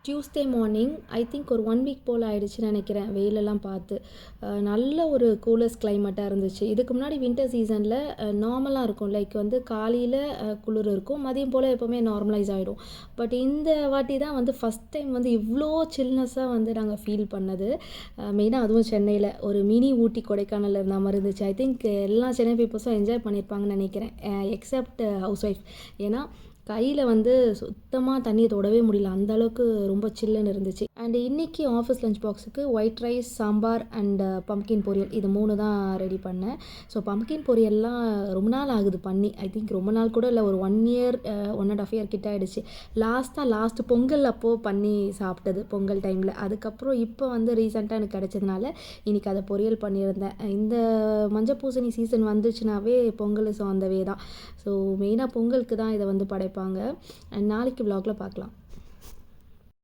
Tuesday morning I think ஒரு 1 week போல் ஆயிடுச்சுன்னு நினைக்கிறேன். வெயிலெல்லாம் பார்த்து நல்ல ஒரு கூலஸ்ட் கிளைமேட்டாக இருந்துச்சு. இதுக்கு முன்னாடி வின்டர் சீசனில் நார்மலாக இருக்கும். லைக் வந்து காலையில் குளிர் இருக்கும், மதியம் போல் எப்போவுமே நார்மலைஸ் ஆகிடும். பட் இந்த வாட்டி தான் வந்து ஃபஸ்ட் டைம் வந்து இவ்வளோ சில்னஸாக வந்து நாங்கள் ஃபீல் பண்ணது. மெயினாக அதுவும் சென்னையில் ஒரு மினி ஊட்டி கொடைக்கானல் இருந்த மாதிரி இருந்துச்சு. ஐ திங்க் எல்லா சென்னை பீப்புள்ஸும் என்ஜாய் பண்ணியிருப்பாங்கன்னு நினைக்கிறேன், எக்ஸப்ட் ஹவுஸ் ஒய்ஃப். ஏன்னா கையில் வந்து சுத்தமாக தண்ணியை தொடவே முடியல, அந்தளவுக்கு ரொம்ப சில்லுன்னு இருந்துச்சு. அண்ட் இன்றைக்கி ஆஃபீஸ் லஞ்ச் பாக்ஸுக்கு white rice, sambar and pumpkin பொரியல், இது 3 தான் ரெடி பண்ணேன். ஸோ பம்ப்கின் பொரியல்லாம் ரொம்ப நாள் ஆகுது பண்ணி. ஐ திங்க் ரொம்ப நாள் கூட இல்லை, ஒரு 1 இயர் 1.5 இயர் கிட்ட ஆகிடுச்சு. லாஸ்ட்டு பொங்கல் அப்போது பண்ணி சாப்பிட்டது, பொங்கல் டைமில். அதுக்கப்புறம் இப்போ வந்து ரீசெண்டாக எனக்கு கிடச்சதுனால இன்றைக்கி அதை பொரியல் பண்ணியிருந்தேன். இந்த மஞ்சள் பூசணி சீசன் வந்துச்சுனாவே பொங்கல் ஸோ அந்த வே தான். ஸோ மெயினாக பொங்கலுக்கு தான் இதை வந்து படைப்பாங்க. நாளைக்கு vlogல பார்க்கலாம்.